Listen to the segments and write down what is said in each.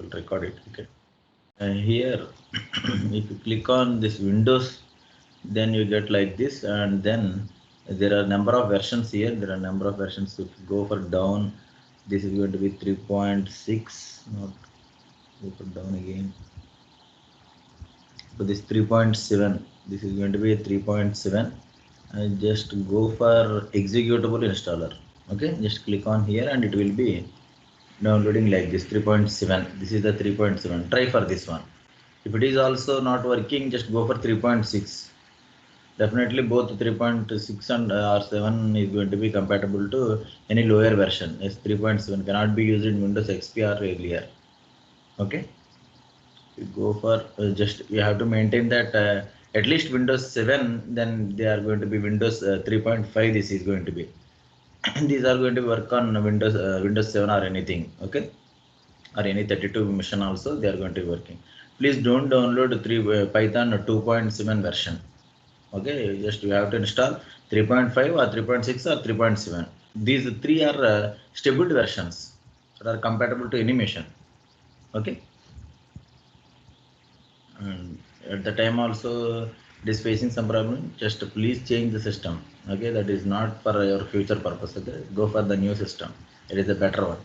will record it. Okay. Here, if you click on this Windows, then you get like this, and then there are number of versions here. There are number of versions. If you go for down, this is going to be 3.6. Not go for down again. So this 3.7. This is going to be 3.7. And just go for executable installer. Okay, just click on here, and it will be downloading like this 3.7. This is the 3.7. Try for this one. If it is also not working, just go for 3.6. Definitely both 3.6 and or 7 is going to be compatible to any lower version. Yes, 3.7 cannot be used in Windows XP or earlier. Okay, you go for just you have to maintain that at least Windows 7. Then they are going to be Windows 3.5. This is going to be. These are going to work on Windows 7 or anything. Okay, or any 32 machine also they are going to be working. Please don't download Python 2.7 version. Okay, just you have to install 3.5 or 3.6 or 3.7. These three are stable versions that are compatible to any machine. Okay, and at the time also it is facing some problem. Just please change the system. Okay, that is not for your future purpose. Okay, go for the new system. It is a better one.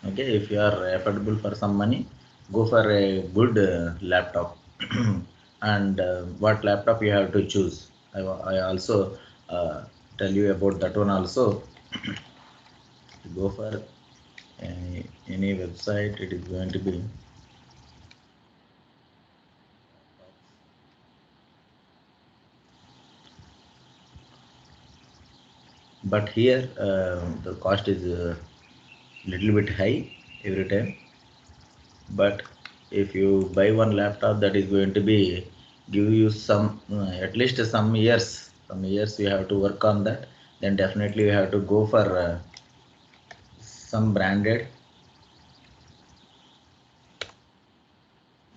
Okay, if you are affordable for some money, go for a good laptop. And what laptop you have to choose, I also tell you about that one also. Go for any website, it is going to be but here the cost is little bit high every time. But if you buy one laptop, that is going to be give you some at least some years you have to work on that. Then definitely you have to go for some branded.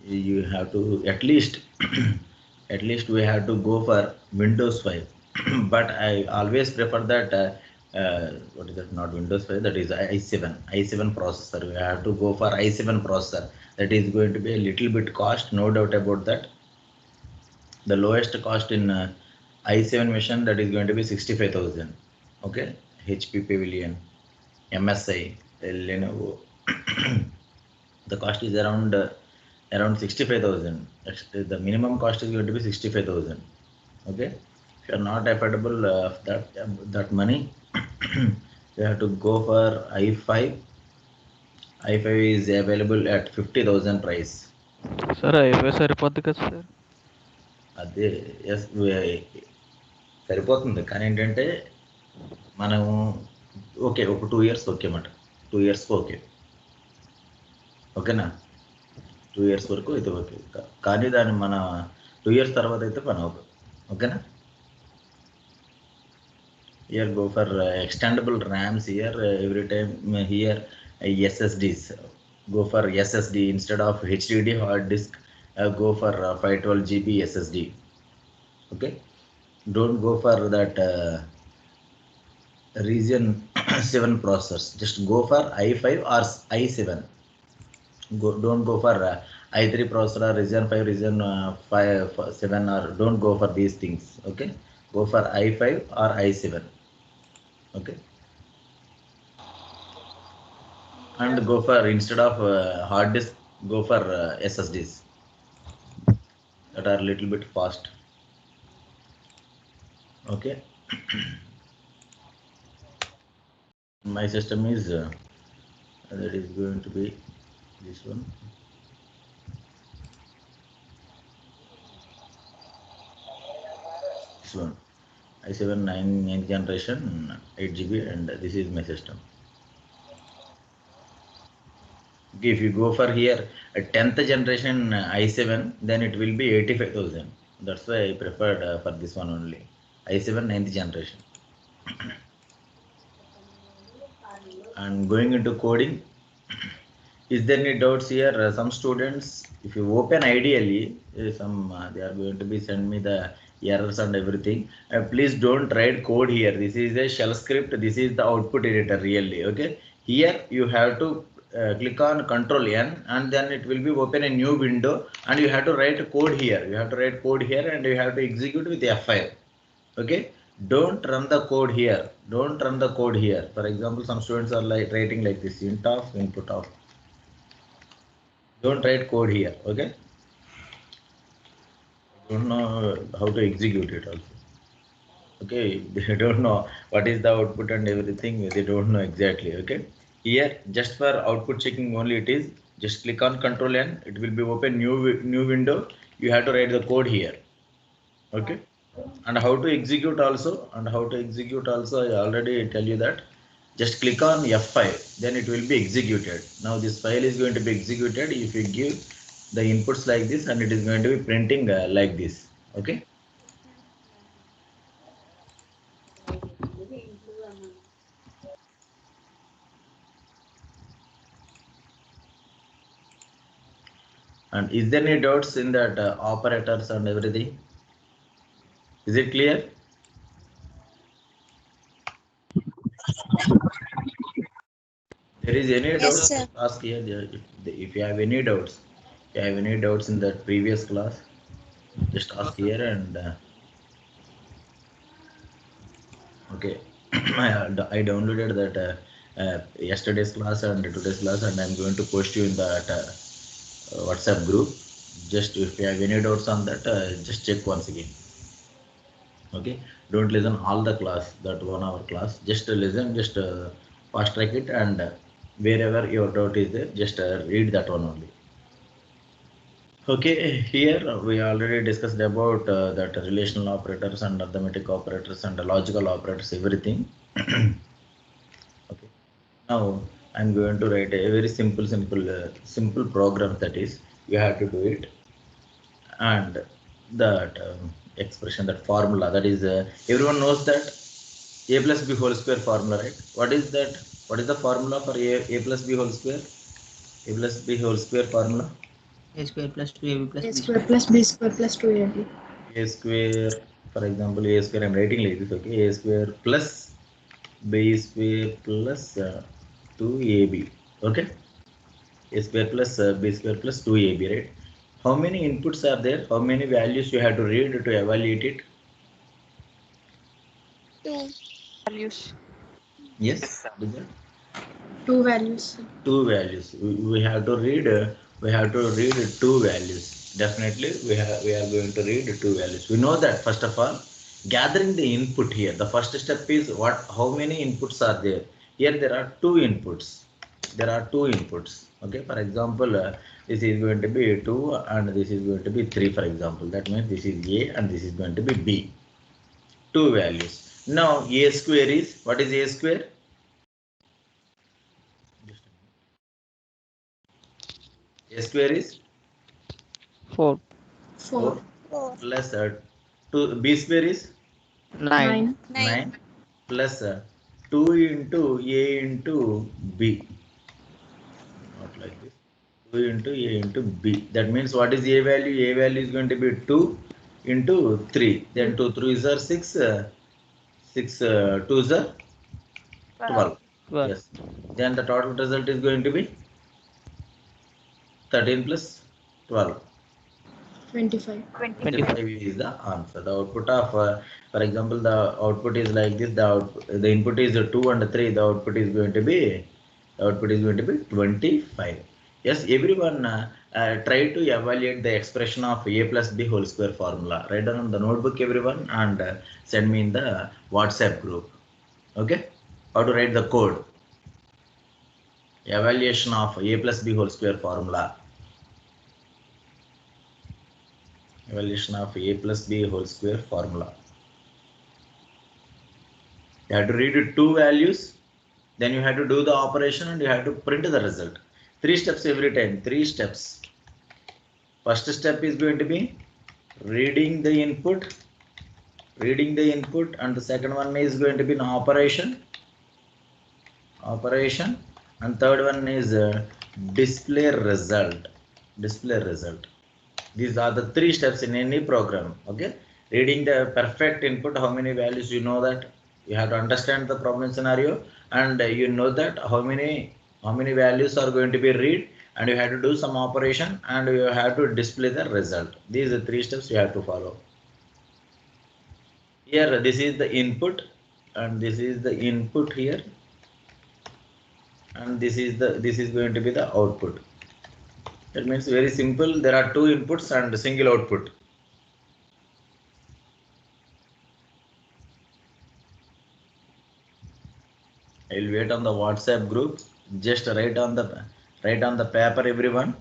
You have to at least at least we have to go for Windows 5. But I always prefer that what is that, not Windows 5, that is i7 processor. We have to go for i7 processor. That is going to be a little bit cost, no doubt about that. The lowest cost in i7 machine, that is going to be 65,000. Okay, HP Pavilion, MSI, Lenovo. The cost is around 65,000. The minimum cost is going to be 65,000. Okay, if you are not affordable that money, you have to go for i5. i5 is available at 50,000 price. Sir అయిపోయి సరిపోద్ది కదా sir. అదే yes సరిపోతుంది, కానీ ఏంటంటే మనం okay ఒక 2 years okay మాట, 2 years ఓకే, ఓకేనా, 2 years వరకు అయితే ఓకే. కానీ దాన్ని మన 2 years తర్వాత అయితే పని అవుతుంది. ఓకేనా. Here go for extendable RAMs here every time here SSDs. Go for SSD instead of HDD hard disk. Go for 512 GB SSD. Okay, don't go for that Ryzen 7 processors. Just go for i5 or i7. Don't go for i3 processor, Ryzen 5, Ryzen 5 7, or don't go for these things. Okay, go for i5 or i7. Okay, and go for instead of hard disk, go for SSDs that are little bit fast. Okay, my system is that is going to be this one. This one i7 9th generation 8 GB, and this is my system. Okay, if you go for here a 10th generation i7, then it will be 85,000. That's why I preferred for this one only, i7 9th generation. And going into coding, is there any doubts here? Some students, if you open ideally, they are going to be send me the errors and everything. Please don't write code here. This is a shell script. This is the output editor really. Okay, here you have to click on Control N, and then it will be open a new window, and you have to write a code here. You have to write code here, and you have to execute with F5. Okay, don't run the code here. Don't run the code here. For example, some students are like writing like this: int of input of. Don't write code here. Okay, don't know how to execute it also. Okay, they don't know what is the output and everything. They don't know exactly. Okay, here just for output checking only it is. Just click on Control N. It will be open new window. You have to write the code here. Okay, and how to execute also, I already tell you that. Just click on F5, then it will be executed. Now this file is going to be executed if you give the inputs like this, and it is going to be printing like this. Okay. And is there any doubts in that operators and everything? Is it clear? There is any Yes, doubts? sir. Ask here. If you have any doubts, in that previous class, just ask here and okay. I downloaded that yesterday's class and today's class, and I'm going to post you in that WhatsApp group. Just if you have any doubts on that, just check once again. Okay, don't listen all the class, that 1 hour class. Just listen, just fast track it, and wherever your doubt is there, just read that one only. Okay, here we already discussed about that relational operators and arithmetic operators and logical operators, everything. Okay. Now I'm going to write a very simple program, that is you have to do it, and that expression, that formula, that is everyone knows that a plus b whole square formula, right? What is that? What is the formula for a plus b whole square? A plus b whole square formula. A square plus 2ab plus A b square square. plus B square plus 2AB. A square, for example, a square, I'm writing like this. Okay, a square plus b square plus 2ab. Okay, a square plus b square plus 2ab, right? How many inputs are there? How many values you have to read to evaluate it? 2 values. Yes, Vidya? 2 values. Two values. We have to read. We have to read two values. Definitely, we are going to read two values. We know that first of all, gathering the input here. The first step is what? How many inputs are there? Here there are two inputs. There are two inputs. Okay. For example, this is going to be 2 and this is going to be 3. For example, that means this is A and this is going to be B. Two values. Now A square is, what is A square? A square is 4, 4. 4 plus 2. B square is 9, 9 plus 2 into A into B. Not like this. 2 into A into B. That means what is A value? A value is going to be 2 into 3. Then 2 3s are 6. 6 2s are 12. 12, Yes. Then the total result is going to be 13 plus 12. 25. 25. 25 is the answer. The output of, for example, the output is like this. The input is 2 and 3. The output is going to be 25. Yes, everyone try to evaluate the expression of a plus b whole square formula. Write down on the notebook, everyone, and send me in the WhatsApp group. Okay, how to write the code? Evaluation of a plus b whole square formula. Evaluation of a plus b whole square formula. You have to read two values, then you have to do the operation and you have to print the result. 3 steps every time. 3 steps. First step is going to be reading the input, and the second one is going to be an operation, and third one is display result. These are the 3 steps in any program. Okay, reading the perfect input, how many values, you know that you have to understand the problem scenario, and you know that how many How many values are going to be read, and you have to do some operation, and you have to display the result. These are the 3 steps you have to follow. Here this is the input, and this is the input here, and this is going to be the output. That means very simple. There are 2 inputs and a single output. I will wait on the WhatsApp group. Just write on the paper, everyone.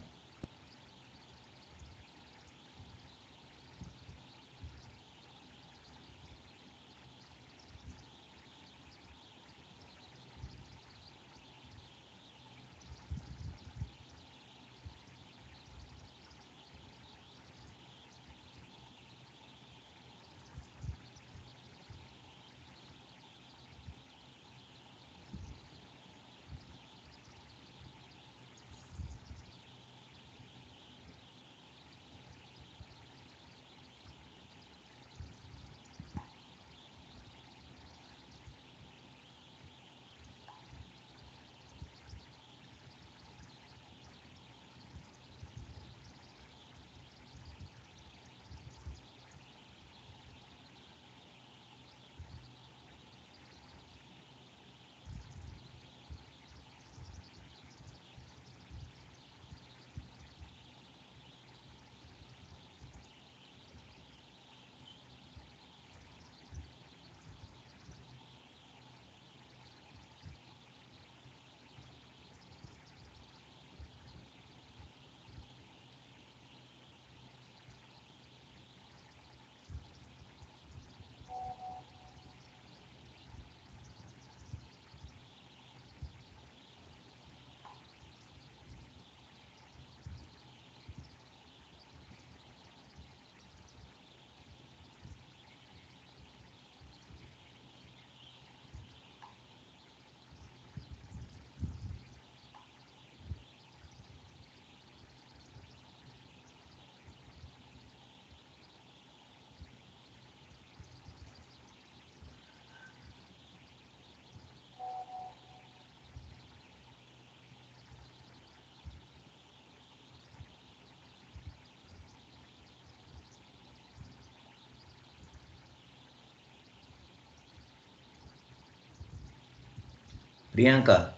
Priyanka.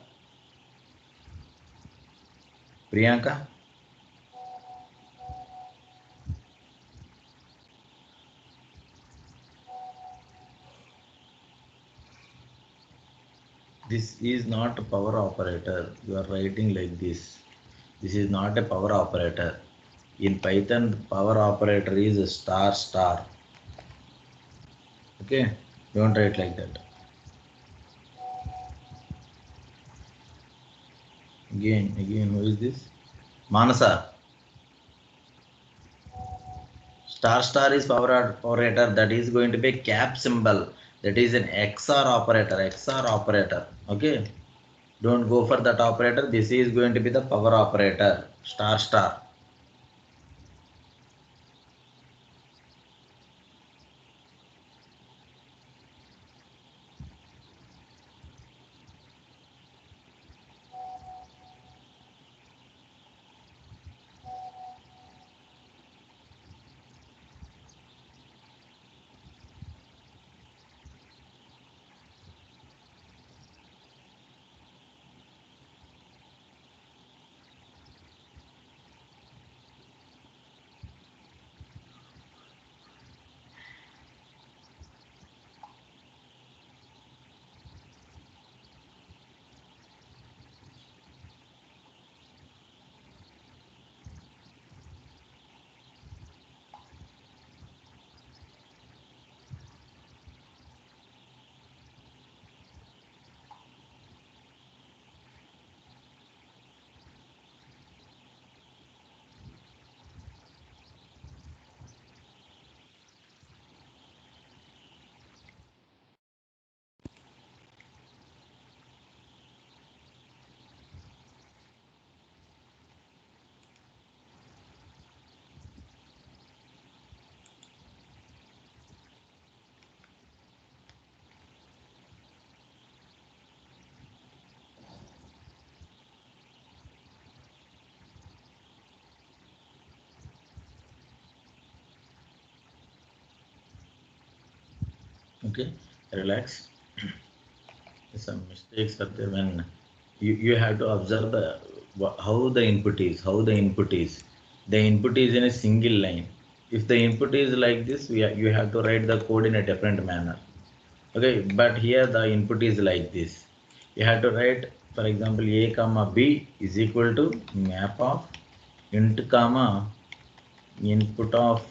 This is not a power operator. You are writing like this. This is not a power operator. In Python, the power operator is a star star. Okay, don't write like that. Again, who is this? Manasa. Star star is power operator. That is going to be a cap symbol. That is an XOR operator. XOR operator. Okay. Don't go for that operator. This is going to be the power operator. Star star. Okay, relax. Some mistakes are there when you have to observe how the input is, the input is in a single line. If the input is like this, you have to write the code in a different manner. Okay, but here the input is like this. You have to write, for example, a comma b is equal to map of int comma input of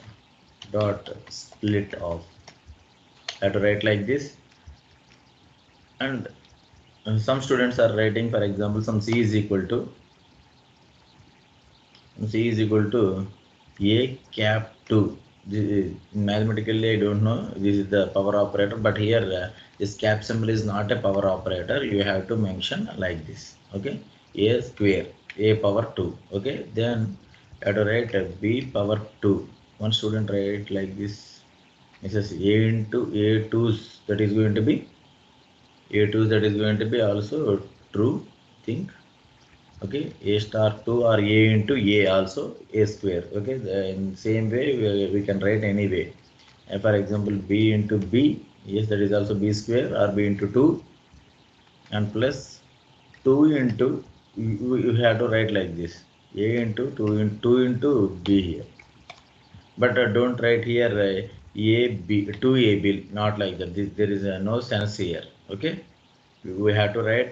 dot split of. I have to write like this. And some students are writing, for example, some c is equal to a cap 2. Mathematically I don't know, this is the power operator, but here this cap symbol is not a power operator. You have to mention like this. Okay, a square, a power 2. Okay, then you have to write b power 2. One student write like this. It says a into a2s, that is going to be a2s, that is going to be also true thing. Okay, a star 2 or a into a also a square. Okay, in same way we can write any way. For example, b into b, yes, that is also b square, or b into 2, and plus 2 into, you have to write like this, a into 2 into b here. But don't write here a b 2 a b, not like that. There is no sense here. Okay, we have to write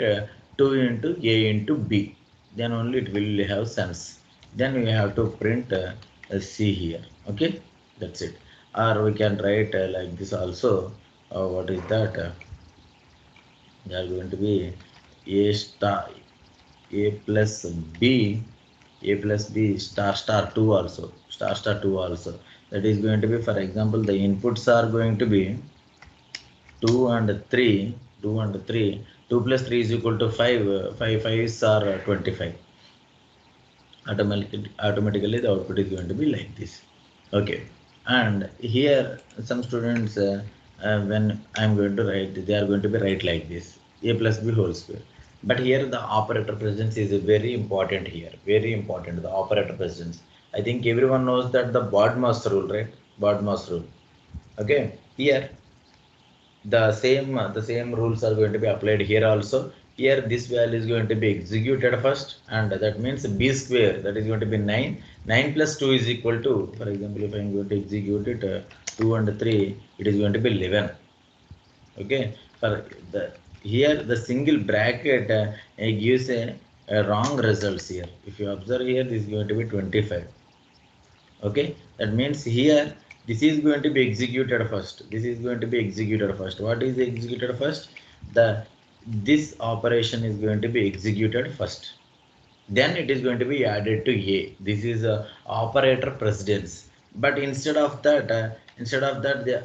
2 into a into b, then only it will have sense. Then we have to print a c here. Okay, that's it. Or we can write like this also. What is that? They are going to be a star, a plus b, a plus b star star 2 also, star 2 also. That is going to be, for example, the inputs are going to be 2 and 3, 2 and 3, 2 plus 3 is equal to 5, 5 5s are 25. Automatically the output is going to be like this. Okay, and here some students when I'm going to write, they are going to be write like this, a plus b whole square. But here the operator presence is very important here, very important, the operator presence. I think everyone knows that the BODMAS rule, right? BODMAS rule. Okay, here the same rules are going to be applied here also. Here this value is going to be executed first, and that means b square, that is going to be 9. 9 plus 2 is equal to, for example, if I am going to execute it 2 and 3, it is going to be 11. Okay, for the here the single bracket gives a wrong results here. If you observe here, this is going to be 25. Okay, that means here this is going to be executed first, this is going to be executed first. What is executed first? The this operation is going to be executed first, then it is going to be added to a. This is a operator precedence. But instead of that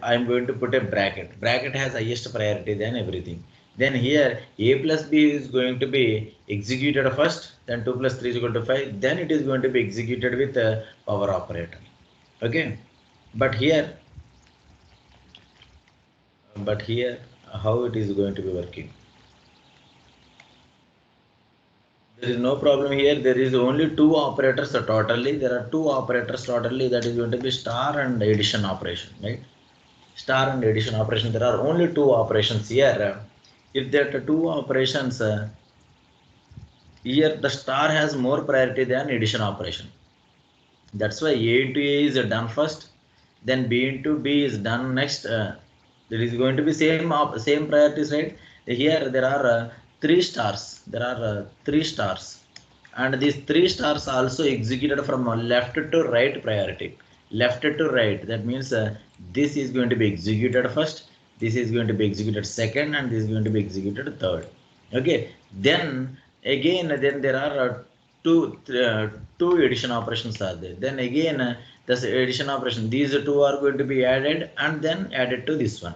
I am going to put a bracket has highest priority than everything. Then here a plus b is going to be executed first, then 2 plus 3 is equal to 5, then it is going to be executed with a power operator. Okay, but here how it is going to be working? There is no problem here. There is only two operators totally. There are two operators totally. That is going to be star and addition operation, right? Star and addition operation. There are only two operations here. If there are two operations, here the star has more priority than addition operation. That's why a into a is done first, then b into b is done next. There is going to be same priorities, right? Here there are three stars. There are three stars, and these three stars also executed from left to right priority. Left to right, that means this is going to be executed first, this is going to be executed second, and this is going to be executed third. Okay, then again then there are two addition operations are there. Then again this addition operation, these two are going to be added and then added to this one.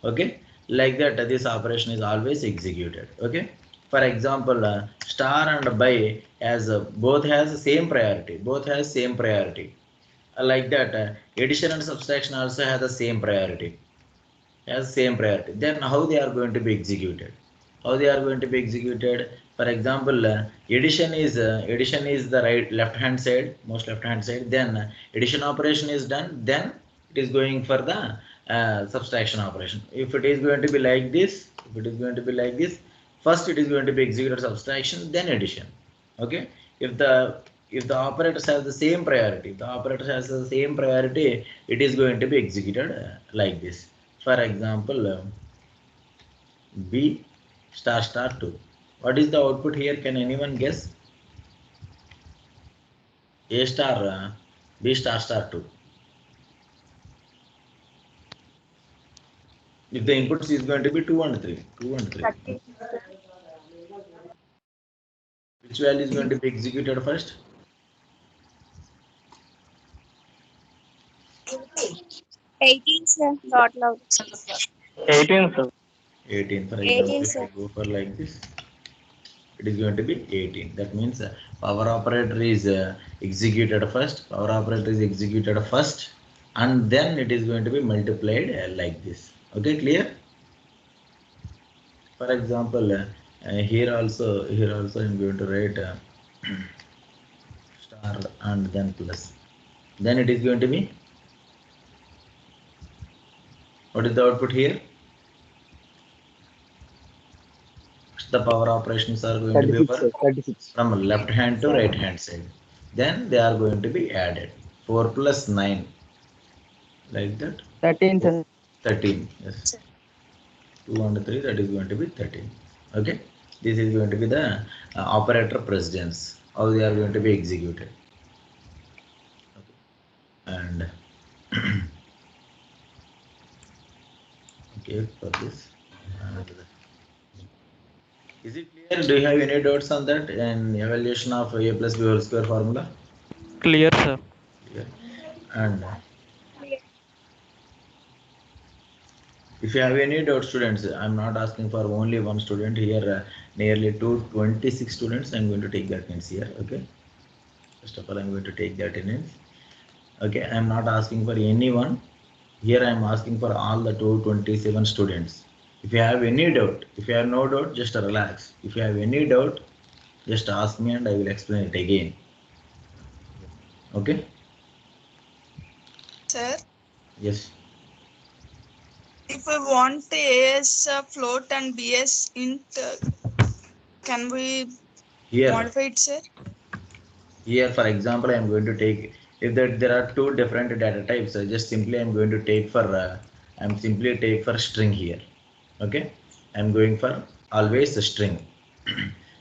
Okay, like that this operation is always executed. Okay, for example, star and by as both has same priority, like that addition and subtraction also have the same priority, then how they are going to be executed? For example, addition is the left hand side, most left hand side. Then addition operation is done, then it is going for the subtraction operation. If it is going to be like this, first it is going to be executed subtraction, then addition. Okay. If the operators have the same priority, it is going to be executed like this. For example, B star star 2. What is the output here? Can anyone guess? A star B star star 2. If the inputs is going to be 2 and 3, which value is going to be executed first? 18, sir. Not loud. 18, sir. 18. For 18, example, if I sir. go for like this, it is going to be 18. That means power operator is executed first. And then it is going to be multiplied like this. Okay, clear? For example, here also I'm going to write star and then plus. Then it is going to be, what is the output here? The power operations are going to be 36. from left hand to right hand side. Then they are going to be added. 4 plus 9, like that. 13, sir. 13. Yes. 2 and 3, that is going to be 13. Okay. This is going to be the operator precedence. How they are going to be executed. Okay. And okay, for this. Is it clear? Do you have any doubts on that and evaluation of A plus B whole square formula? Clear, sir. Clear. And if you have any doubt, students, I'm not asking for only one student here. Nearly 26 students. I'm going to take the attendance here. Okay. First of all, I'm going to take the attendance. Okay. I'm not asking for anyone. Here I'm asking for all the 227 students. If you have any doubt, if you have no doubt, just relax. If you have any doubt, just ask me and I will explain it again. Okay. Sir, Yes. if we want A as float and B as int, can we Here. modify it, sir? Here, for example, I am going to take, if there are two different data types, just simply I'm going to take for, I'm simply take for string here. Okay. I'm going for always a string.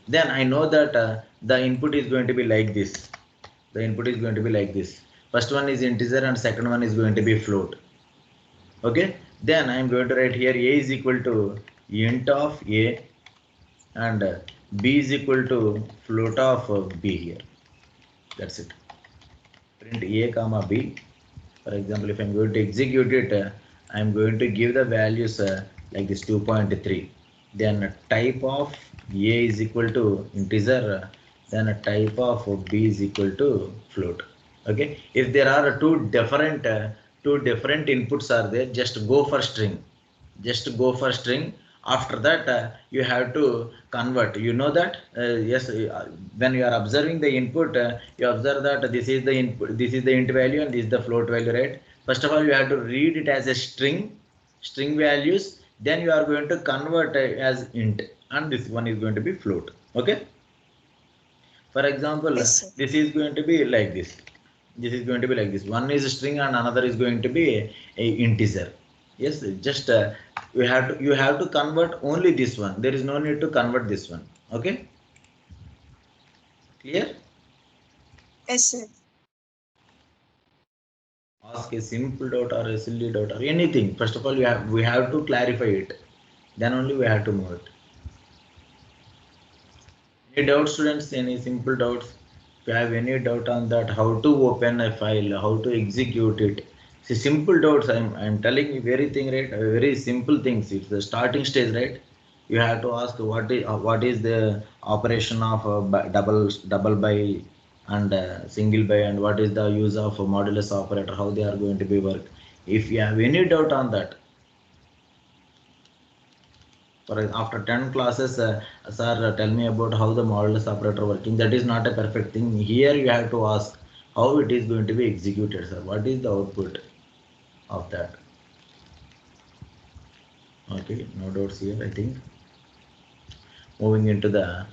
Then I know that the input is going to be like this. First one is integer and second one is going to be float. Okay. Then I am going to write here A is equal to int of A and B is equal to float of B here. That's it. Print A comma B. For example, if I'm going to execute it, I'm going to give the values like this 2.3. Then type of A is equal to integer. Then a type of B is equal to float. Okay. If there are two different inputs are there, just go for string. After that, you have to convert. You know that yes, when you are observing the input, you observe that this is the input, this is the int value, and this is the float value, right? First of all, you have to read it as a string values. Then you are going to convert as int, and this one is going to be float. Okay. For example, Yes, sir. this is going to be like this. One is a string and another is going to be a integer. Yes, just you have to convert only this one. There is no need to convert this one. Okay. Clear? Yes, sir. Ask a simple doubt or a silly doubt or anything. First of all, we have to clarify it. Then only we have to move it. Any doubts, students? Any simple doubts? If you have any doubt on that, how to open a file, how to execute it. See, simple doubts. I'm telling you very simple things. It's the starting stage, right? You have to ask what is the operation of double by and single by, and what is the use of a modulus operator, how they are going to be work. If you have any doubt on that, after 10 classes, sir, tell me about how the modulus operator working. That is not a perfect thing. Here you have to ask how it is going to be executed, sir. What is the output of that? happy. No doubts here, I think. Moving into the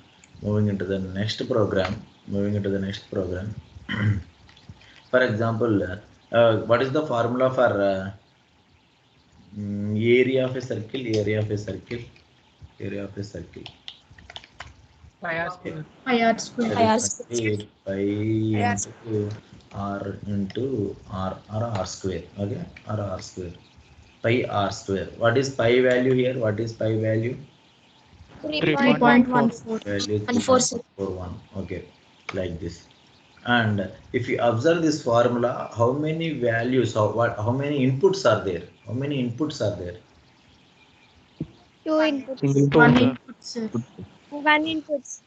next program. For example, what is the formula for area of a circle? Area of a circle. Pi r square. Pi r square. Pi r That is pi into r into r or r square. Okay, or r square. Pi r square. What is pi value here? What is pi value? 3.14. Value 146. 3.41. Okay, like this. And if you observe this formula, how many values, how many inputs are there? How many inputs are there? 2 inputs. Single One sir. input, sir. 1 inputs.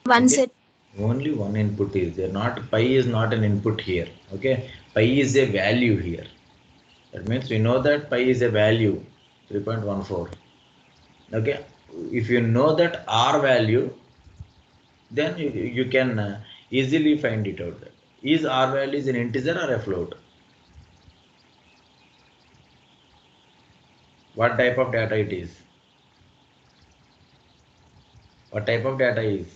One Okay. set. Only one input is there. Not pi is not an input here. Okay, pi is a value here. That means we know that pi is a value 3.14. Okay, if you know that r value, then you can easily find it out. Is r value is an integer or a float? What type of data it is? What type of data is?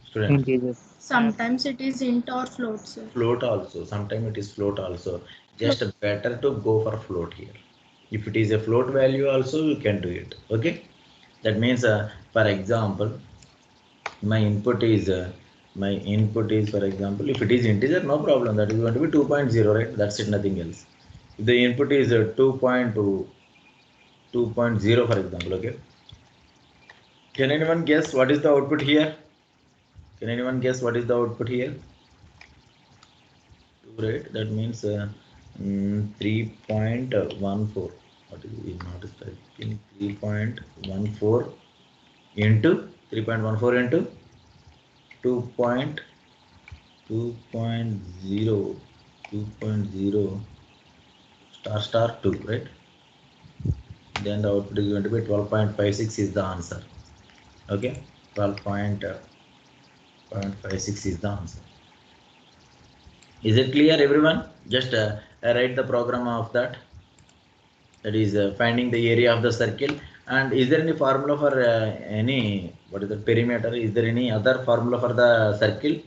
Student. Integers. Sometimes it is int or float, sir. Float also. Sometimes it is float also. Just better to go for float here. If it is a float value also, you can do it. Okay. That means, for example, my input is for example, if it is integer, no problem. That is going to be 2.0, right? That's it. Nothing else. If the input is 2.0, for example, okay. Can anyone guess what is the output here? Can anyone guess what is the output here? 2, right? That means 3.14. What is it? Not typing 3.14 into 3.14 into 2.0 star 2, right? Then the output is going to be 12.56 is the answer. Okay, 12.56 is the answer. Is it clear, everyone? Just write the program of that. That is finding the area of the circle. And is there any formula for any, what is the perimeter? Is there any other formula for the circle?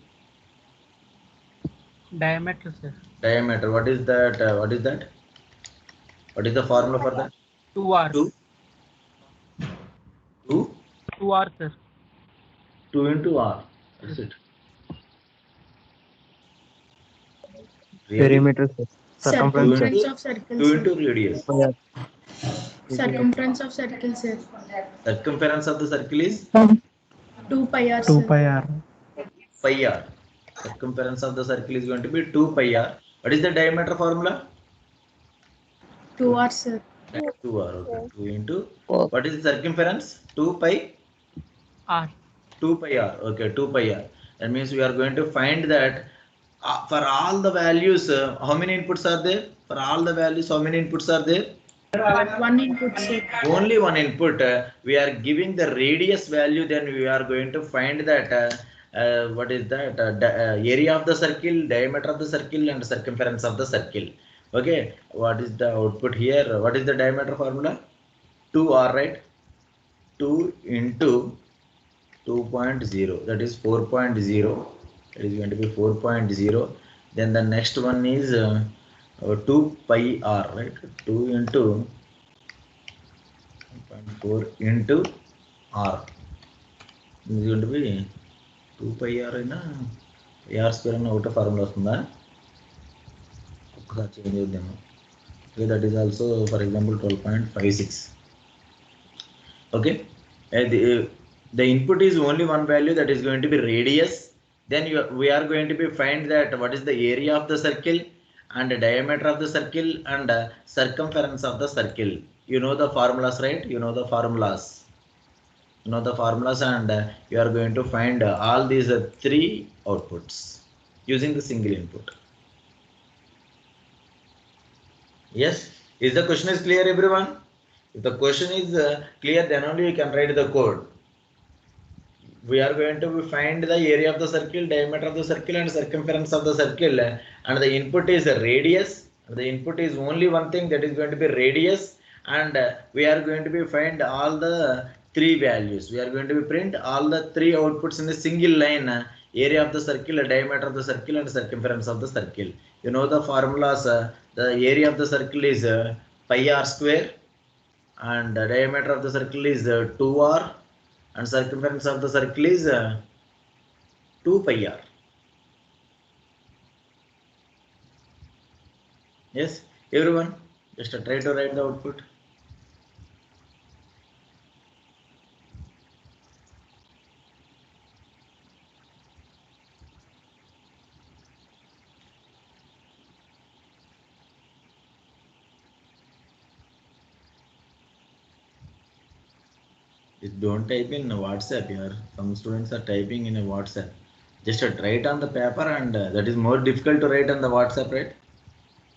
Diameter, sir. Diameter. What is that? What is that? What is the formula for that? 2r. 2 2r, sir. 2 into r. That's it. Really? Perimeter sir. Circumference sir. Circumference of circle, 2 sir. into radius. Pi r. Circumference of circle, sir. Circumference of the circle is 2 pi r, 2 sir. pi r. pi r. Circumference of the circle is going to be 2 pi r. What is the diameter formula? 2 r, sir. 2 r. Okay. 2 into. Oh. What is the circumference? 2 pi. R. 2 pi r. Okay. 2 pi r. That means we are going to find that for all the values, how many inputs are there? For all the values, how many inputs are there? One input, sir. Only one input. We are giving the radius value, then we are going to find that what is that area of the circle, diameter of the circle, and circumference of the circle. Okay, what is the output here? What is the diameter formula? 2r, right? 2 into 2.0, that is 4.0. That is going to be 4.0. Then the next one is 2 pi r, right? 2 into 1.4 into r. This is going to be 2 pi r in r square and outer formula vastunda. Change. Okay, that is also, for example, 12.56. Okay, the input is only one value, that is going to be radius. Then we are going to be find that what is the area of the circle and the diameter of the circle and circumference of the circle. You know the formulas, right? You know the formulas. And you are going to find all these three outputs using the single input. Yes, is the question is clear, everyone? If the question is clear, then only you can write the code. We are going to find the area of the circle, diameter of the circle, and circumference of the circle, and the input is a radius. The input is only one thing, that is going to be radius, and we are going to be find all the three values. We are going to be print all the three outputs in a single line: area of the circle, diameter of the circle, and circumference of the circle. You know the formulas. The area of the circle is pi r square, and the diameter of the circle is 2r, and circumference of the circle is 2 pi r. Yes, everyone, just try to write the output. Don't type in WhatsApp here. Some students are typing in a WhatsApp. Just write on the paper, and that is more difficult to write on the WhatsApp, right?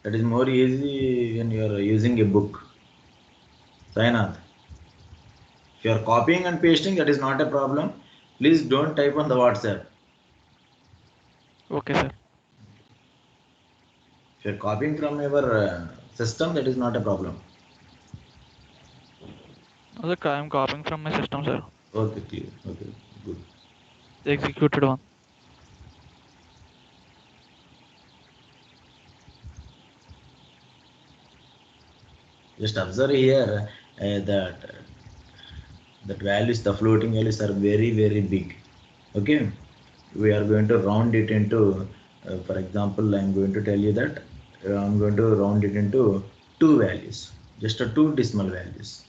That is more easy when you are using a book. Sainath, if you are copying and pasting, that is not a problem. Please don't type on the WhatsApp. Okay, sir. If you are copying from your system, that is not a problem. Sir, I am copying from my system, sir. Okay, clear. Okay, good. The executed one. Just observe here that values, the floating values are very, very big. Okay, we are going to round it into, for example, I'm going to tell you that I'm going to round it into two values, just two decimal values.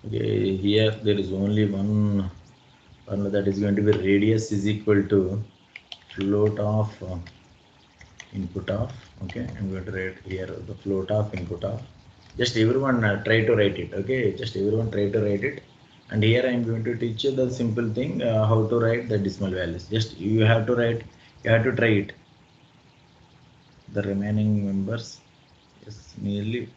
Okay, here there is only one formula, that is going to be radius is equal to float of input of. Okay, I'm going to write here the float of input of. Just everyone try to write it. Okay, just everyone try to write it. And here I'm going to teach you the simple thing, how to write the decimal values. Just you have to write, you have to try it. The remaining members, yes, nearly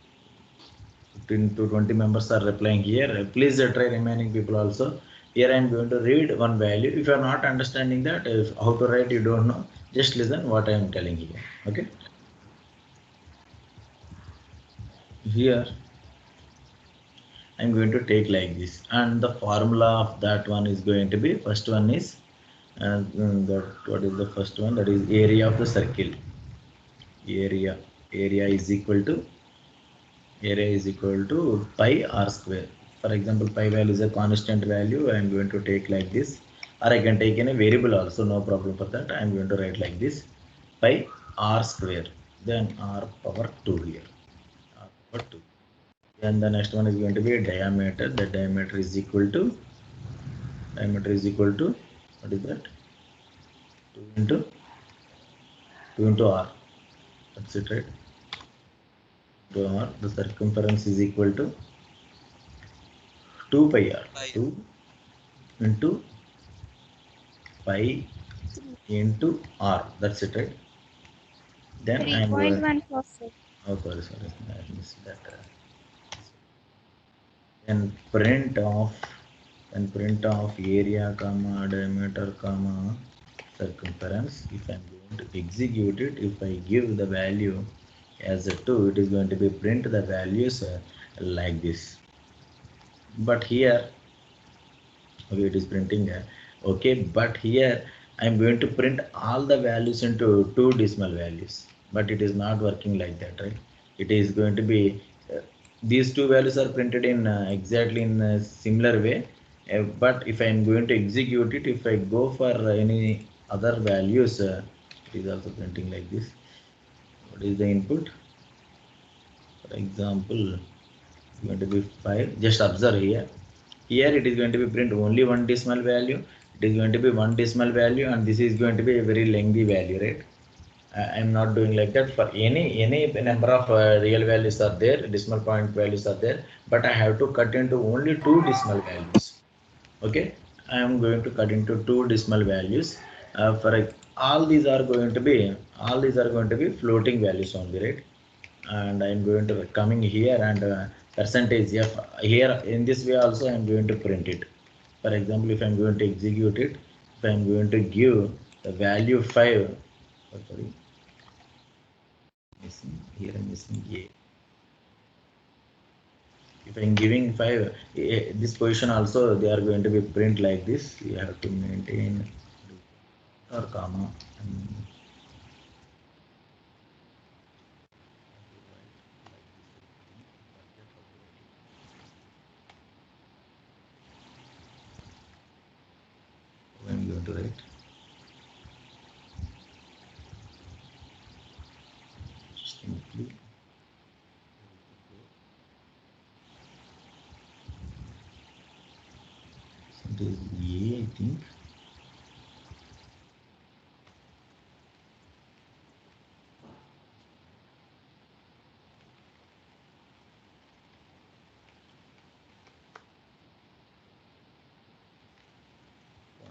15 to 20 members are replying here. Please try remaining people also. Here I am going to read one value. If you are not understanding that, if how to write you don't know, just listen what I am telling here. Okay. Here I am going to take like this, and the formula of that one is going to be, first one is what is the first one? That is area of the circle. Area is equal to pi r square. For example, pi value is a constant value. I am going to take like this, or I can take in a variable also, no problem for that. I am going to write like this, pi r square, then r power 2 here, r power 2. Then the next one is going to be a diameter. The diameter is equal to what is that? 2 into r. That's it, right? To r. The circumference is equal to 2 pi r. 2 into pi into r. That's it, right? Then I am going. 3.14. Oh, sorry, I missed that. Then print of area, comma, diameter, comma, circumference. If I am going to execute it, if I give the value as a 2, it is going to be print the values like this. But here Okay, it is printing okay, but here I'm going to print all the values into two decimal values, but it is not working like that, right? It is going to be these two values are printed in exactly in a similar way, but if I'm going to execute it, if I go for any other values, it is also printing like this. What is the input? For example, it's going to be 5. Just observe here. Here it is going to be print only one decimal value. It is going to be one decimal value, and this is going to be a very lengthy value, right? I'm not doing like that. For any number of real values are there, decimal point values are there, but I have to cut into only two decimal values. Okay, I am going to cut into two decimal values. All these are going to be floating values only, right? And I'm going to coming here and percentage f here. In this way also I'm going to print it. For example, if I'm going to execute it, if I'm going to give the value 5, sorry, missing here, I'm missing a. If I'm giving 5, this position also they are going to be print like this. You have to maintain or comma. I'm going to write simply percentage a, I think.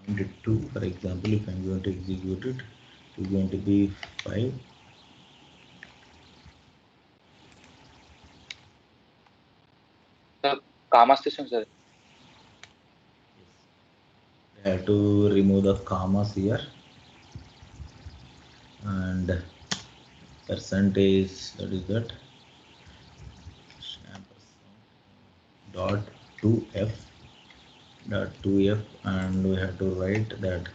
Point 2, for example, if I'm going to execute it, it is going to be 5. Comma station, sir. I have to remove the commas here, and percentage, that is that dot 2f dot 2f, and we have to write that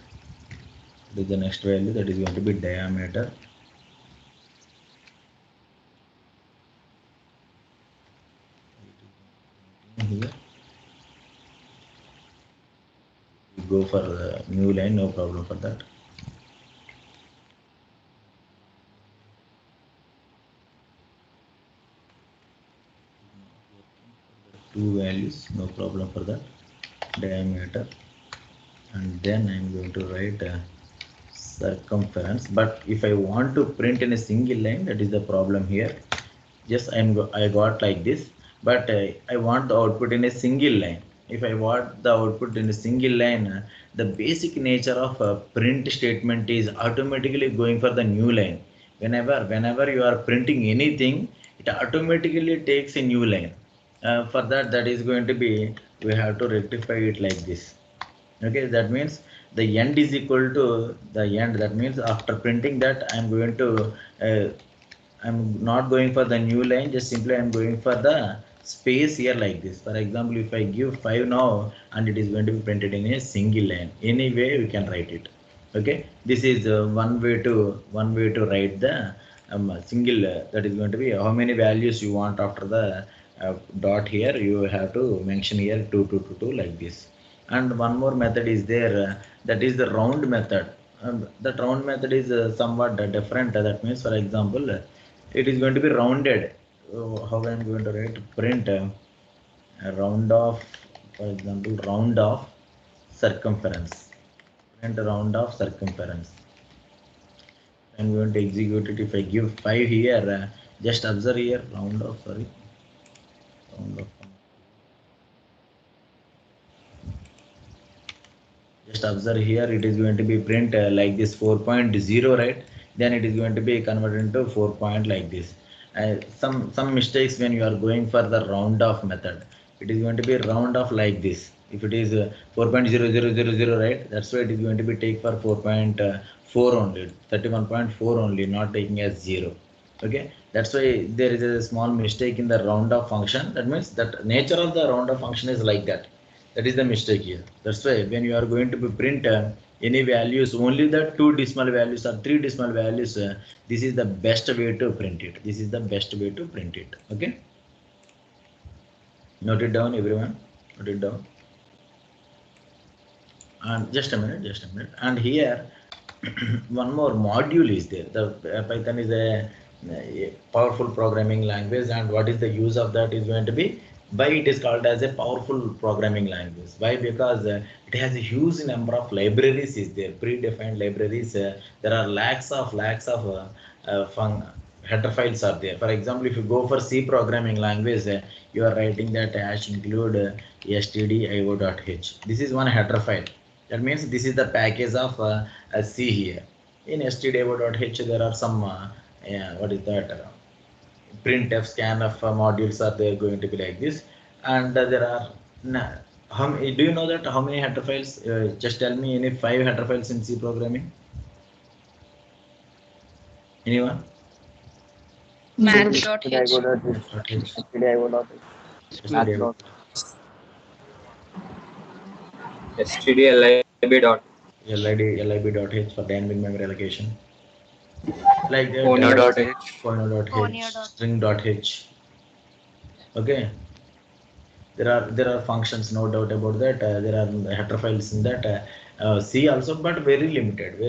is the next value, that is going to be diameter. Here we go for the new line, no problem for that. Two values, no problem for that, diameter. And then I'm going to write circumference. But if I want to print in a single line, that is the problem here. Just I got like this, but I want the output in a single line. If I want the output in a single line, the basic nature of a print statement is automatically going for the new line. Whenever you are printing anything, it automatically takes a new line. For that is going to be, we have to rectify it like this. Okay, that means the end is equal to the end. That means after printing that, I'm not going for the new line, just simply I'm going for the space here like this. For example, if I give 5 now, and it is going to be printed in a single line, any way we can write it. Okay, this is one way to write the single, that is going to be how many values you want after the dot. Here you have to mention here 2 like this. And one more method is there, that is the round method. That round method is somewhat different. That means, for example, it is going to be rounded. How I am going to write print a round off, for example, round off circumference. Print a round off circumference. I'm going to execute it. If I give 5 here, just observe here, round off, sorry, round off. Just observe here, it is going to be print like this 4.0, right? Then it is going to be converted into 4 point like this. Some mistakes when you are going for the round off method, it is going to be round off like this. If it is 4.0000, right? That's why it is going to be take for 4.4 only, 31.4 only, not taking as 0. Okay, that's why there is a small mistake in the round off function. That means that nature of the round off function is like that. That is the mistake here. That's why when you are going to be print any values, only the 2 decimal values or 3 decimal values, this is the best way to print it. This is the best way to print it. Okay. Note it down, everyone. Note it down. And just a minute. And here one more module is there. The Python is a powerful programming language, and what is the use of that is going to be why it is called as a powerful programming language. Why? Because it has a huge number of libraries is there, predefined libraries. There are lakhs of header files are there. For example, if you go for C programming language, you are writing that hash include stdio.h. This is one header file. That means this is the package of C here. In stdio.h there are some what is that? Printf, scanf modules are there going to be like this, and there are do you know that how many header files? Just tell me any 5 header files in C programming. Anyone? Math.h. stdlib. lib.h for dynamic memory allocation. Like that. Pointer.h. String.h. Okay. There are functions, no doubt about that. There are header files in that C also, but very limited.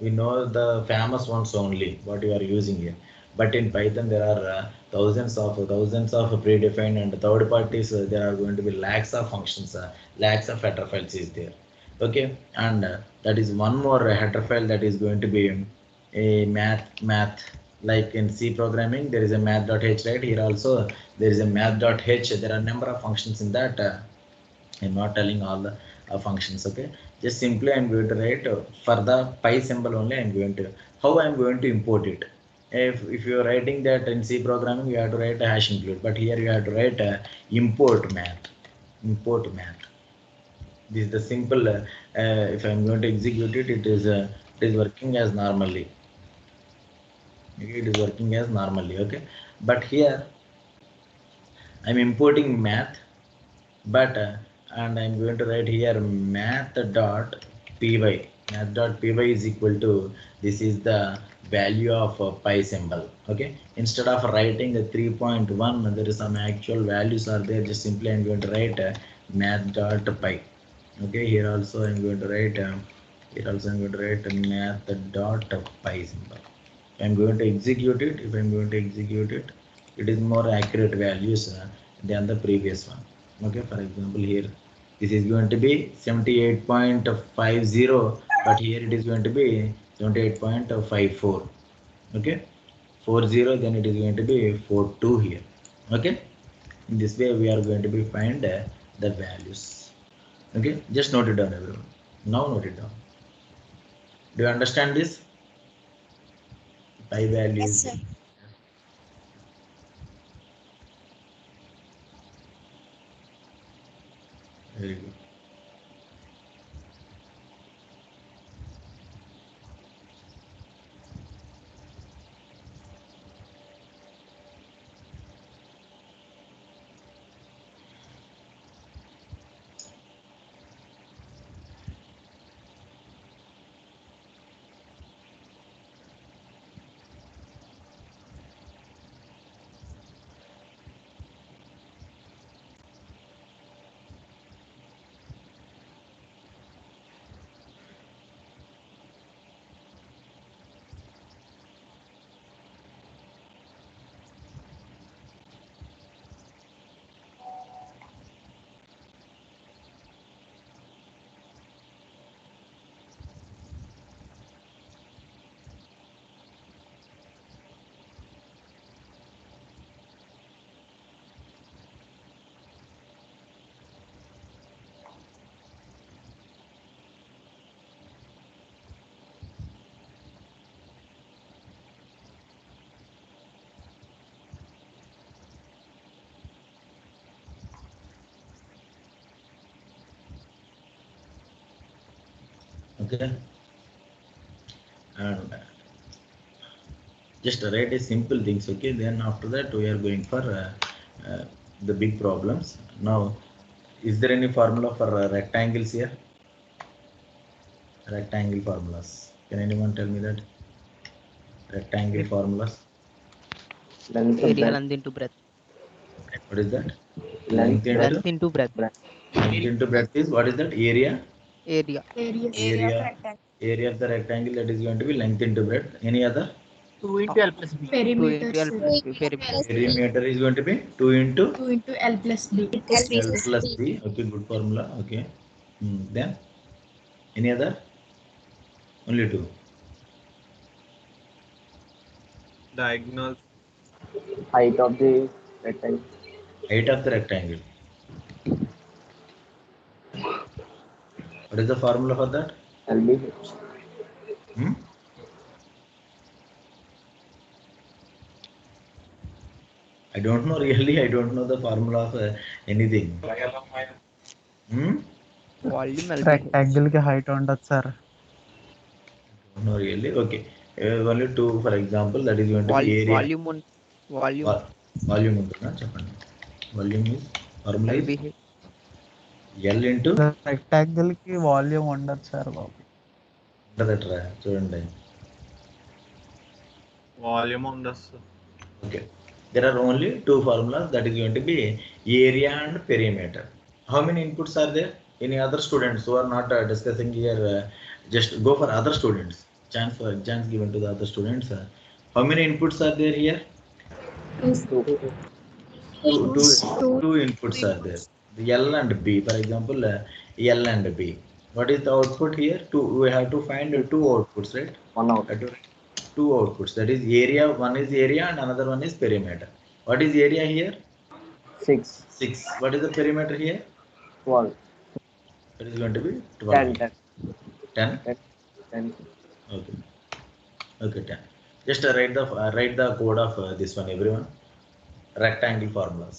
We know the famous ones only what you are using here. But in Python there are thousands of predefined and third parties. There are going to be lakhs of functions, lakhs of header files is there. Okay, and that is one more header file that is going to be a math. Like in C programming, there is a math.h, right? Here also there is a math.h. There are number of functions in that. I'm not telling all the functions. Okay, just simply I'm going to write for the pi symbol only. I'm going to how I'm going to import it. If you are writing that in C programming, you have to write a hash include, but here you have to write import math. This is the simple. If I'm going to execute it, it is working as normally. Okay, it is working as normally. Okay, but here I'm importing math, but and I'm going to write here math.py. Math.py is equal to, this is the value of pi symbol. Okay, instead of writing the 3.1, there is some actual values are there. Just simply I'm going to write math.py. Okay, here also I'm going to write math.py symbol. I'm going to execute it. If I'm going to execute it, it is more accurate values than the previous one. Okay, for example, here this is going to be 78.50, but here it is going to be 78.54. Okay, 40, then it is going to be 42 here. Okay, in this way we are going to be find the values. Okay, just note it down, everyone. Now note it down. Do you understand this? Pi values. Yes, sir. Very good. Okay, and just write a simple things. Okay, then after that we are going for the big problems. Now Is there any formula for rectangles here? Rectangle formulas. Can anyone tell me that? Rectangle formulas. Area length into breadth. What is that? Length into breadth. Length into breadth is what is that? Area. Area. Area. Area of rectangle. Area of the rectangle, that is going to be length into breadth. Any other? 2 into L plus B. 2 Perimeter, into L sir. plus 2 B. Perimeter. Perimeter is going to be 2 into 2 into L plus B. L plus B. Okay, good formula. Okay. Then any other? Only two. Diagonal. Height of the rectangle. Height of the rectangle. What is the formula for that? LBH. Hmm? I don't know really. I don't know the formula of anything. Volume LBH. rectangle की height ఉండదు sir. No, really. Okay. Only two, for example, that is going to be area. Volume. Volume ఉంటుందా చెప్పండి. Volume is formula is LBH. L into rectangle की volume ఉండదు sir బాబు. ఉంటుందట్రా చూడండి. Volume ఉండదు. Okay. There are only two formulas, that is going to be area and perimeter. How many inputs are there? Any other students who are not discussing here? Just go for other students. Chance given to the other students. How many inputs are there here? Two inputs are there. The L and B. For example, L and B. What is the output here? We have to find two outputs, right? One out. Two outputs. That is area. One is area and another one is perimeter. What is area here? 6. 6. What is the perimeter here? 12. That is going to be 12. 10. 10. 10. Okay. Okay, 10. Just write the code of this one, everyone. Rectangle formulas.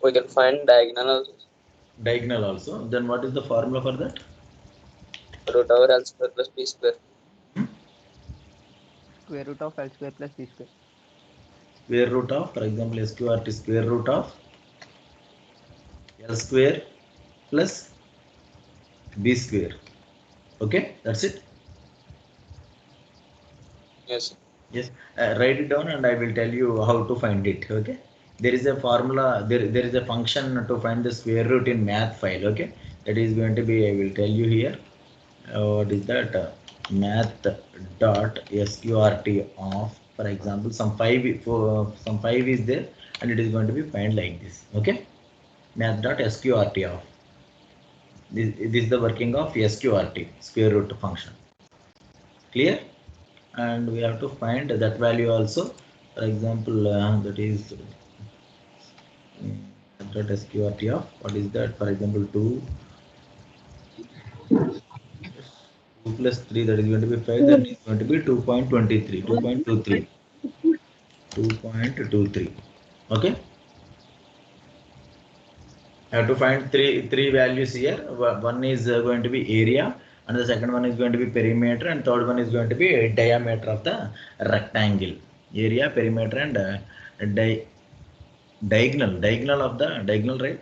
We can find diagonal also. Diagonal also. Then what is the formula for that? Root over L square plus B square. Square root of L square plus B square. Square root of, for example, SQRT square root of L square plus B square. Okay, that's it. Yes. Yes, write it down and I will tell you how to find it. Okay, there is a formula, there is a function to find the square root in math file. Okay, that is going to be, I will tell you here. What is that? Math dot sqrt of, for example, some 5 is there and it is going to be find like this. Okay, math dot sqrt of this is the working of sqrt square root function. Clear? And we have to find that value also. For example, that is dot sqrt of, what is that? For example, 2 plus 3, that is going to be 5, that is going to be 2.23. 2.23. Okay, I have to find three values here. One is going to be area, and the second one is going to be perimeter, and third one is going to be diameter of the rectangle. Area, perimeter, and diagonal of the diagonal, right?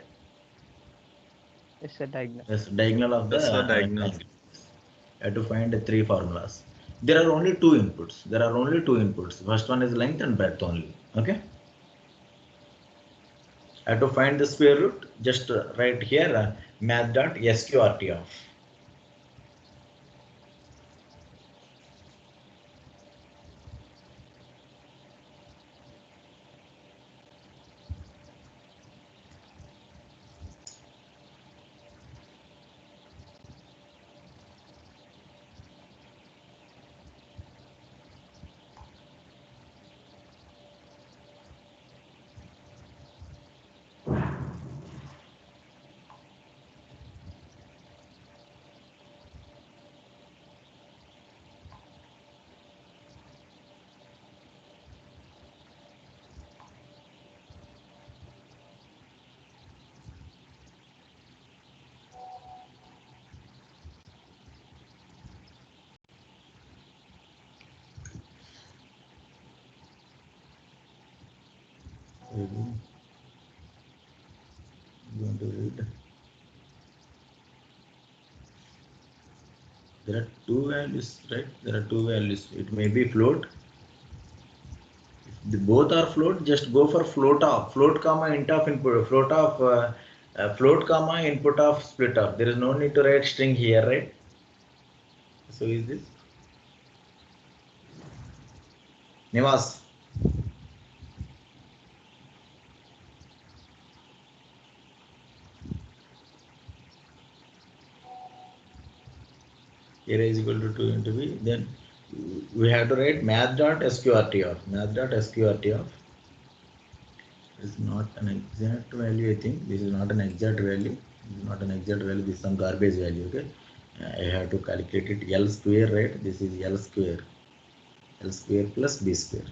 It's a diagonal. Yes, diagonal of the Yes, sir, diagonal. rectangle. I have to find three formulas. There are only two inputs. First one is length and breadth only. Okay, I have to find the square root. Just write here math dot sqrt of. to read. There are two values, right? There are two values. It may be float. If both are float, just go for float of float comma int of input, float of float comma input of split of. There is no need to write string here, right? So is this Nivas? Here is equal to 2 into b. Then we have to write math dot sqrt of. Math dot sqrt of is not an exact value. I think this is not an exact value. This is not an exact value. This is some garbage value. Okay, I have to calculate it. L square, right? This is L square. L square plus b square.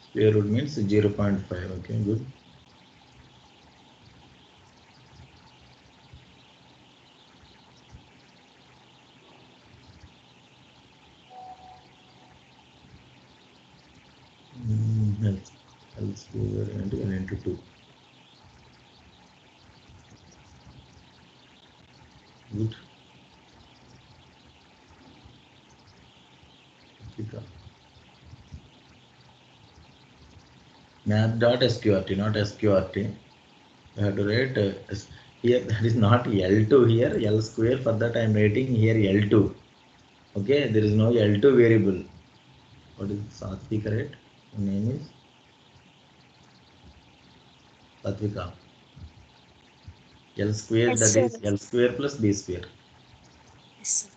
Square root means 0.5. Okay, good. L square into L into 2. Good. Math dot sqrt, not sqrt. You have to write here. That is not L2 here. L square. For that I am writing here L2. Okay, there is no L2 variable. What is Satvik, right? Her name is Satvika. L square, Yes, that sir. is L square plus b square. Yes, sir.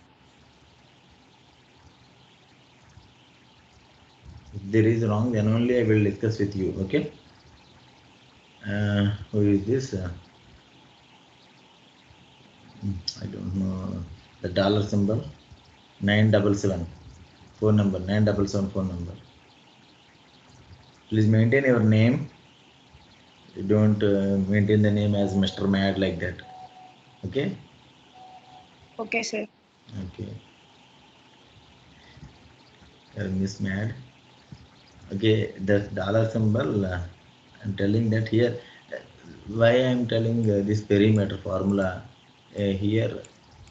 If there is wrong, then only I will discuss with you. Okay. Who is this? I don't know. The dollar symbol. 977. Phone number. 977 phone number. Please maintain your name. You don't maintain the name as Mr. Mad like that. Okay. Okay, sir. Okay. Miss Mad. Okay, the dollar symbol. I'm telling that here. Why I am telling this perimeter formula here?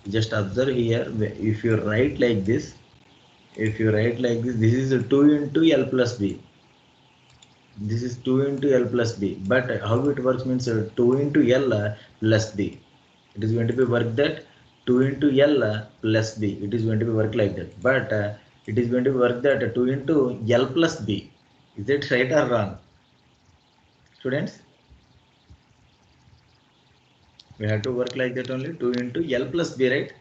Just observe here. If you write like this, this is 2 into L plus B. This is 2 into L plus B. But how it works means 2 into L plus B. It is going to be work that 2 into L plus B. It is going to be work like that. But it is going to work that 2 into L plus B. Is it right or wrong? Students? We have to work like that only. 2 into L plus B, right?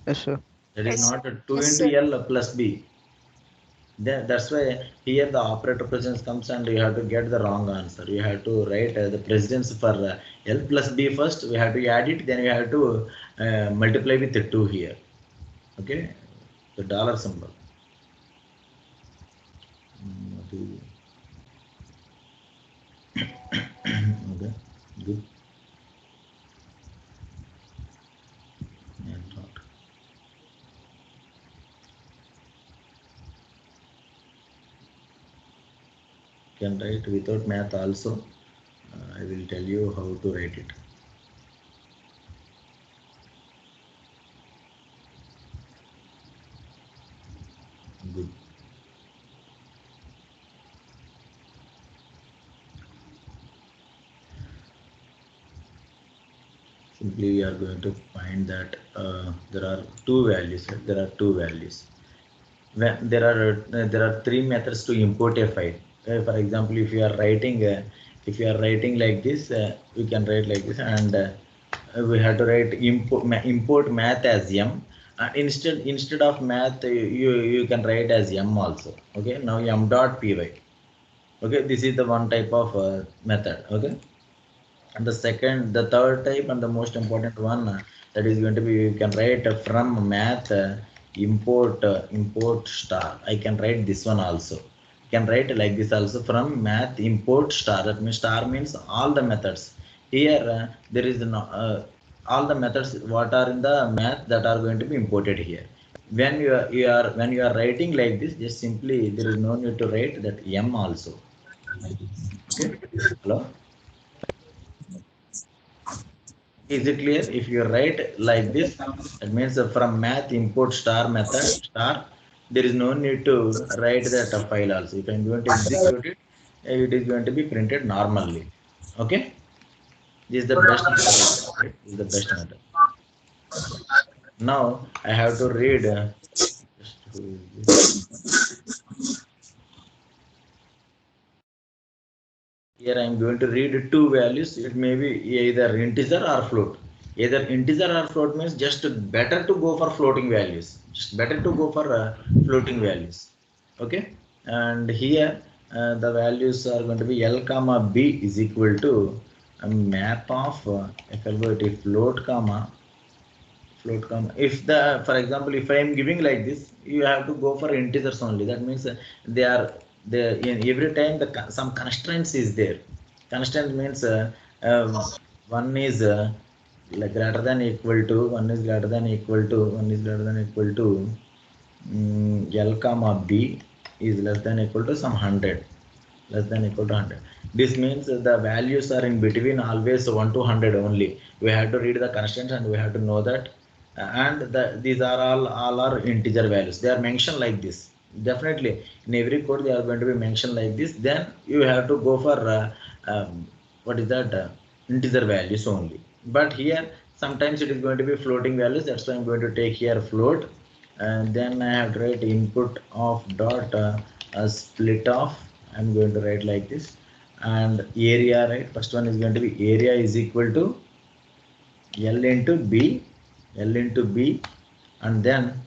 Yes, sir. That is Yes. not 2 Yes, into sir. L plus B. That's why here the operator precedence comes and you have to get the wrong answer. You have to write the precedence for L plus B first. We have to add it, then we have to multiply with the 2 here. Okay, the dollar symbol. Okay, good. And not. Can write without math also. I will tell you how to write it. Good. Simply we are going to find that there are two values. Right? There are two values. When there are three methods to import a file. For example, if you are writing like this, we can write like this, and we have to write import math as m. Instead of math, you can write as m also. Okay, now m dot py. Okay, this is the one type of method. Okay, and the third type and the most important one, that is going to be, you can write from math import star. I can write this one also. You can write like this also, from math import star. That means star means all the methods. Here there is no all the methods what are in the math that are going to be imported here. when you are writing like this, just simply there is no need to write that m also. Okay, hello, is it clear? If you write like this, that means from math import star method star, there is no need to write that file also. If I'm going to execute it, it is going to be printed normally. Okay, this is the best method. Right? This is the best method. Now I have to read just who is this? Here I am going to read two values. It may be either integer or float. Either integer or float means just better to go for floating values. Just better to go for floating values. Okay, and here the values are going to be L comma B is equal to a map of float comma. If the, for example, if I am giving like this, you have to go for integers only. That means they are there in every time some constraints is there. Constraint means one is like greater than equal to, one is greater than equal to, one is greater than equal to L comma B is less than equal to some 100, less than equal to 100. This means the values are in between always 1 to 100 only. We have to read the constraints and we have to know that. And these are all are integer values. They are mentioned like this. Definitely in every code they are going to be mentioned like this. Then you have to go for what is that integer values only. But here sometimes it is going to be floating values. That's why I'm going to take here float, and then I have to write input of dot split off. I'm going to write like this, and area, right? First one is going to be area is equal to L into B, and then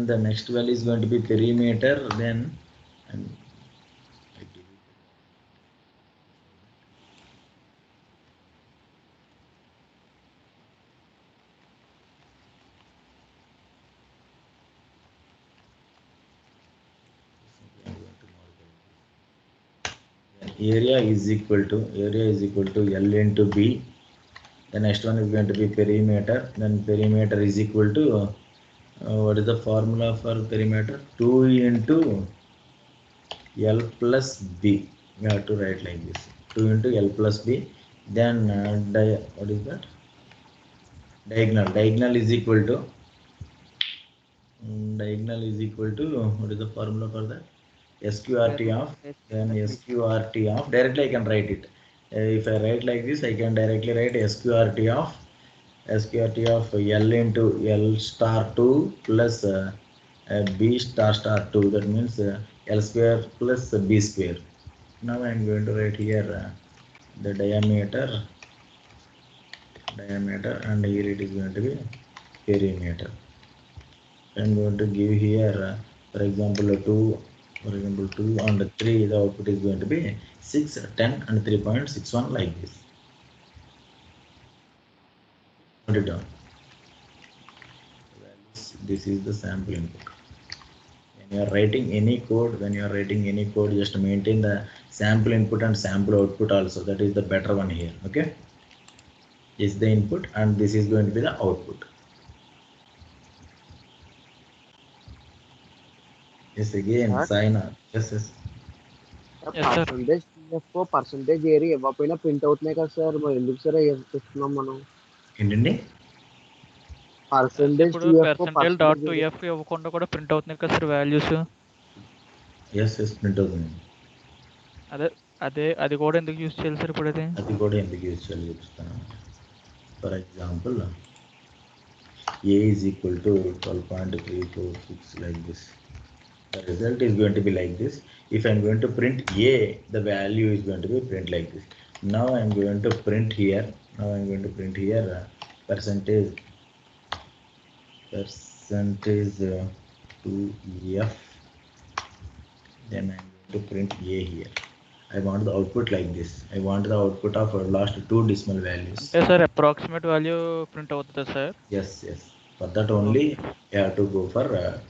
the next value is going to be perimeter. Then and area is equal to L into B. The next one is going to be perimeter. Then perimeter is equal to what is the formula for perimeter? 2 into L plus B. We have to write like this: 2 into L plus B. Then what is that? Diagonal. Diagonal is equal to what is the formula for that? SQRT of, then SQRT of, directly I can write it. If I write like this, I can directly write SQRT of L into L star 2 plus B star 2. That means L square plus B square. Now I am going to write here the diameter, and here it is going to be perimeter. I am going to give here for example 2 and 3. The output is going to be 6, 10 and 3.61 like this. Put it down. This is the sample input. When you are writing any code, just maintain the sample input and sample output also. That is the better one here. Okay, this is the input and this is going to be the output. Yes, again sign up. Yes. Percentage area ఇవ్వకపోయినా print అవుతున్నాయి కదా sir, మరి ఎందుకు sir ఇస్తున్నాం మనం? ఏంటండి? ఇప్పుడు percentage dot to F ఇవ్వకుండా కూడా ప్రింట్ అవుతున్నాయి కదా సార్ వాల్యూస్. ఎస్ ప్రింట్ అవుతుంది. అది కూడా ఎందుకు యూజ్ చేయాలి సార్? ఇప్పుడు అది కూడా ఎందుకు యూజ్ చేయాలి చూపిస్తాను. For example a is equal to 12.346 like this. The result is going to be like this. If I am going to print a, the value is going to be print like this. Now I am going to print here. Percentage to f. Then I am going to print a here. I want the output like this. I want the output of last 2 decimal values. Yes sir, approximate value print అవుతుందా sir? Yes. For that only you have to go for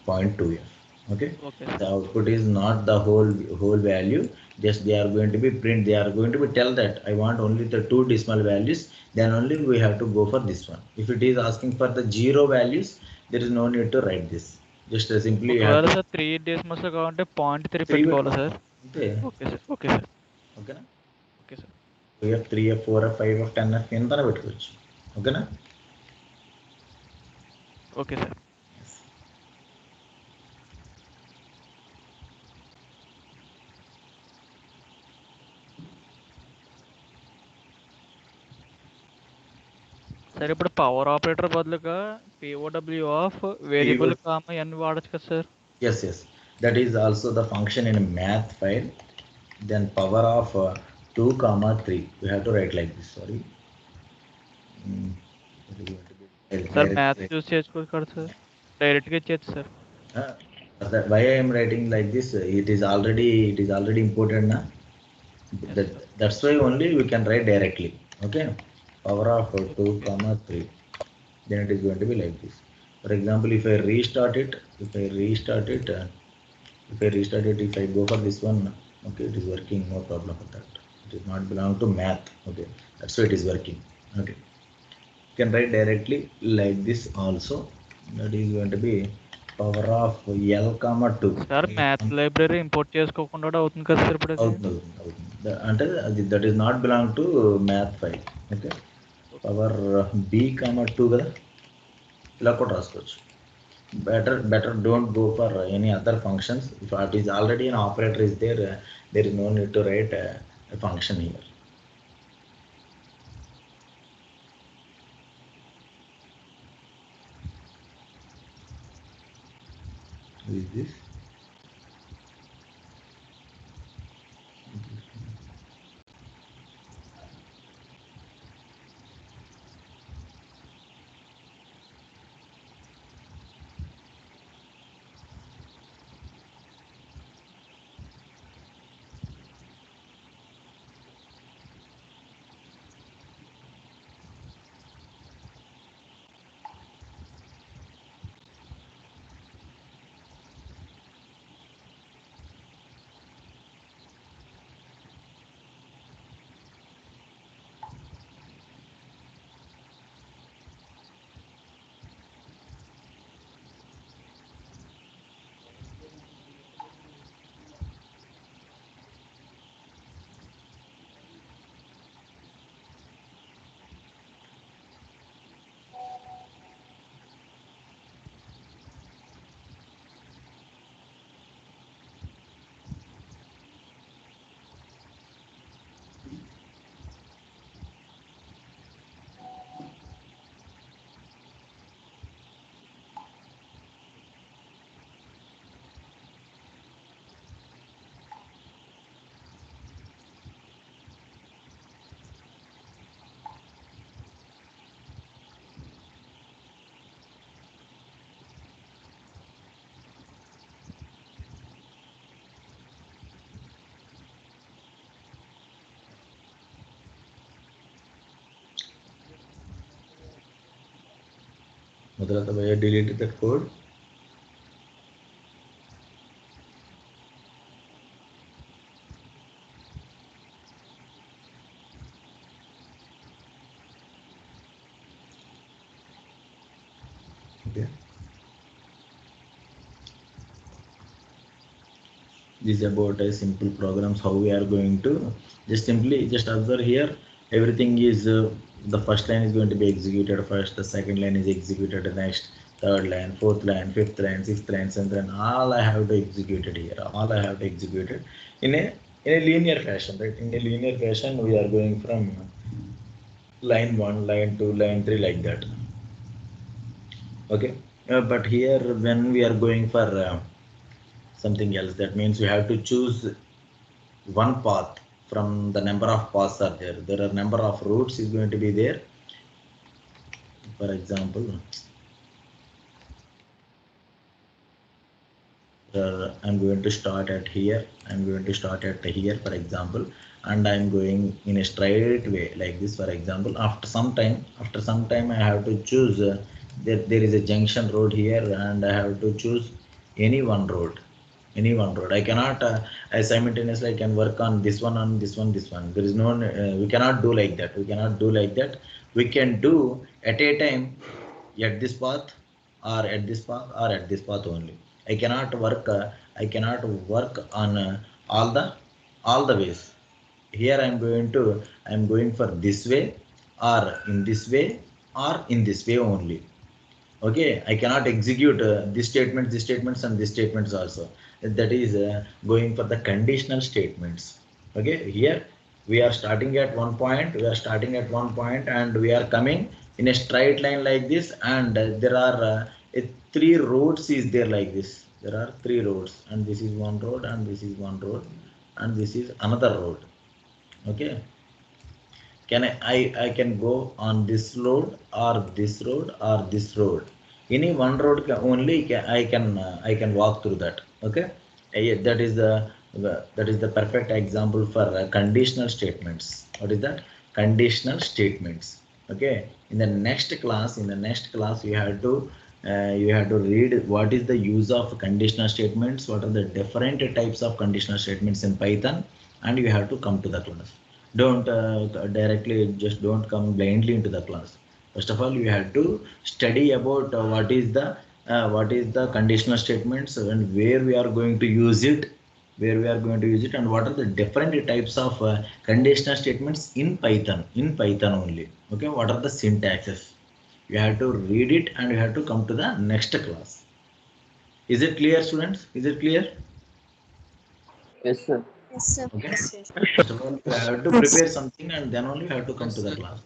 0.2f. Okay, Okay, the sir. output is not the whole value. Just they are going to be print. They are going to be tell that I want only the 2 decimal values. Then only we have to go for this one. If it is asking for the 0 values, there is no need to write this. Just simply you have ఒకవేళ to sir 3 decimals కావాలంటే 0.3 3 పెట్టుకోవాలా పెట్టుకోవాలి. Sir? అంతే. Okay sir. Okay sir. ఓకేనా? Okay sir. 2f 3f 4f 5f 10f ఎంత పెట్టుకోవచ్చు. ఓకేనా? Okay sir. Sir ఇప్పుడు పవర్ ఆపరేటర్ బదులుగా POW of variable comma n వాడొచ్చు కదా సార్? Yes, yes. That is also the function in a math file. Then power of 2 comma 3. We have to write like this. Sorry. Sir maths use చేసుకోవచ్చు కదా sir? డైరెక్ట్గా ఇచ్చేది sir. Why I am writing like this? It is already imported na. That's why only we can write directly. Okay. Power of 2 comma 3. Then it is going to be like this. For example, if I restart it, if I go for this one, okay, it is working, no problem with that. It is not belong to math. Okay, that's why it is working. Okay, you can write directly like this also. That is going to be power of L comma 2. Sir math library import చేసుకోకుండా కూడా అవుతుంది కదా sir ఇప్పుడు? అవుతుంది. అంటే that is not belong to math file. Okay, power B comma 2 కదా, ఇలా కూడా రాసుకోవచ్చు. Better don't go for any other functions. If it is already an operator is there, there is no need to write a function here. Who is this? Madhurata Bhaiya deleted that code. Okay. This is about a simple programs, how we are going to just observe here. Everything is the first line is going to be executed first, the second line is executed next, third line, fourth line, fifth line, sixth line, seventh line. All I have to execute it here. All I have to execute it in a linear fashion, right? In a linear fashion, we are going from line 1, line 2, line 3, like that. Okay, but here when we are going for something else, that means we have to choose one path from the number of paths are there. There are number of routes is going to be there. For example, I'm going to start at here. I'm going to start at here, for example, and I'm going in a straight way like this. For example, after some time, I have to choose. There is a junction road here, and I have to choose any one road. I cannot I simultaneously I can work on this one, this one. There is no we cannot do like that. We can do at a time at this path or at this path or at this path only. I cannot work on all the ways. Here I'm going for this way or in this way or in this way only. Okay, I cannot execute these statements and these statements also. That is going for the conditional statements. Okay, here we are starting at one point and we are coming in a straight line like this, and there are three roads is there like this. There are three roads, and this is one road, and this is one road, and this is another road. Okay, can I can go on this road or this road or this road. Any one road only I can walk through that. Okay, yeah, that is the perfect example for conditional statements. What is that? Conditional statements. Okay, in the next class you have to read what is the use of conditional statements, what are the different types of conditional statements in Python, and you have to come to the class. Don't directly just don't come blindly into the class. First of all, you have to study about what is the conditional statements and where we are going to use it, and what are the different types of conditional statements in Python only. Okay, what are the syntaxes? You have to read it and you have to come to the next class. Is it clear, students? Is it clear? Yes, sir. Yes, sir. Okay. Yes, sir. First of all, you have to prepare something and then only you have to come to the class.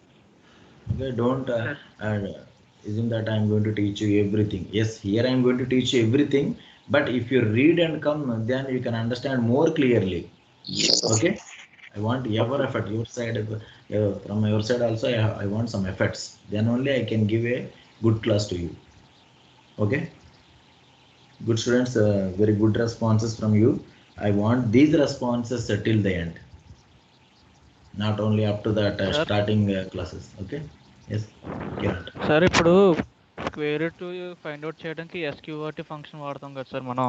Okay, don't assume that I am going to teach you everything. Yes, here I am going to teach you everything, but if you read and come, then you can understand more clearly. Okay, I want your effort, your side, from your side also. I want some efforts. Then only I can give a good class to you. Okay, good students, very good responses from you. I want these responses till the end, not only up to that Sir. starting classes. Okay, yes, Kiran. Sir ఇప్పుడు square root find out చేయడానికి SQRT function వాడతాం కదా sir మనం.